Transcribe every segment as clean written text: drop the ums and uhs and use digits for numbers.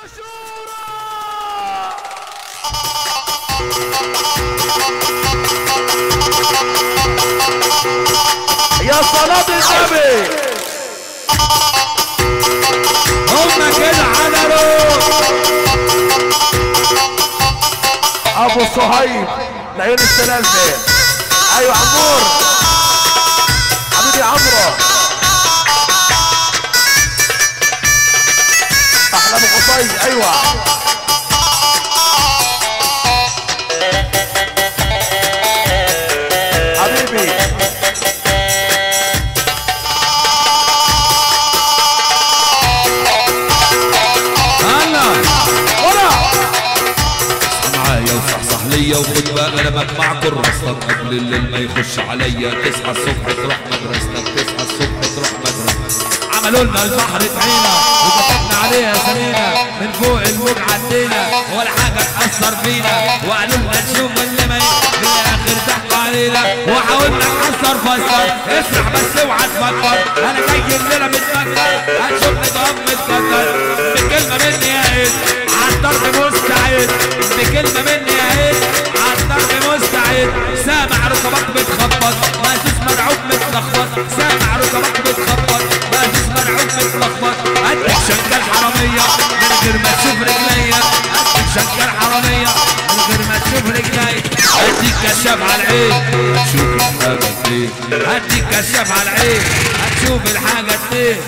يا صلاة النبي هما كده عدلوا. ابو صهيب العيون السلام فين؟ ايوه عمور حبيبي عمرو احلام قصي. ايوه حبيبي ليا وخد بقى قلمك مع كراسك قبل الليل ما يخش عليا. تصحى الصبح تروح مدرستك، تصحى الصبح تروح مدرستك. عملوا لنا البحر طحينه وكتبنا عليها سمينه، من فوق الموج عدينا ولا حاجه تاثر فينا، وقالوا لنا نشوف اللي ما في الاخر ضحكوا علينا، وحاولنا نكسر فسر. اسمع بس اوعى تفكر، انا جاي الليله متفكر، هتشوفني ضم متكتر. بكلمه مني يا عيد عالضرب مستعد، بكلمه مني يا عيد عالضرب مستعد. سامع ركبك بتخبط مهزوز مرعوب متلخبط، سامع ركبك بتخبط مهزوز مرعوب متلخبط. اديك شنكه الحراميه من غير ما تشوف رجليا، اديك شنكه الحراميه من غير ما تشوف رجليا. اديك كشاف على العين هتشوف الحاجه اتنين، اديك كشاف على العين هتشوف الحاجه اتنين.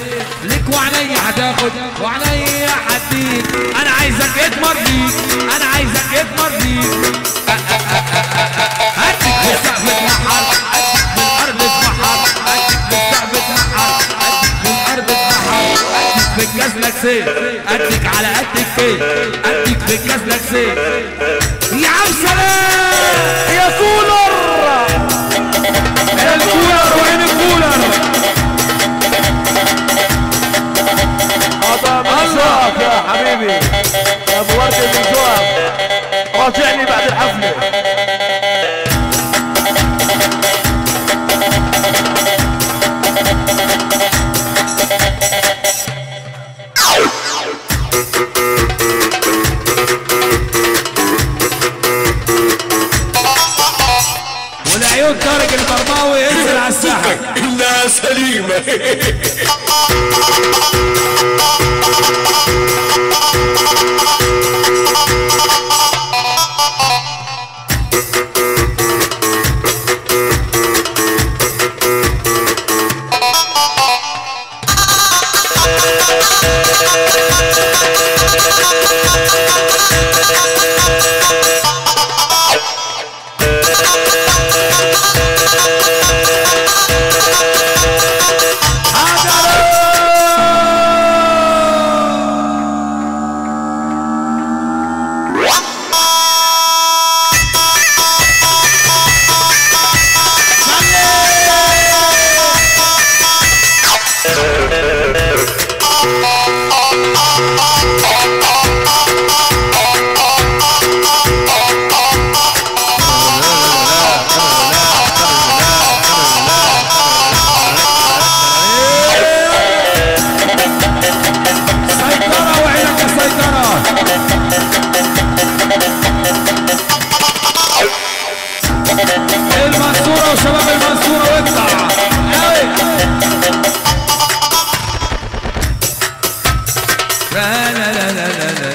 ليك وعليا هتاخد وعليا هديك، انا عايزك اتمر بيك، انا عايزك اتمر بيك. هديك في السقف اتنحر، هديك في الارض اتنحر، هديك في السقف اتنحر، هديك في الارض اتنحر. هديك في الكاس لك سيف، اديك على قد الكيف، اديك في الكاس لك سيف. يا عم سلام يا كولر يا الكولر وين الكولر؟ الله يا حبيبي يا ابو ورد النجوم، راجعني بعد الحفله. والعيون طارق البرماوي ينزل على الساحه. انها سليمه. المنصورة وشباب المنصورة واطلع. لا لا لا لا لا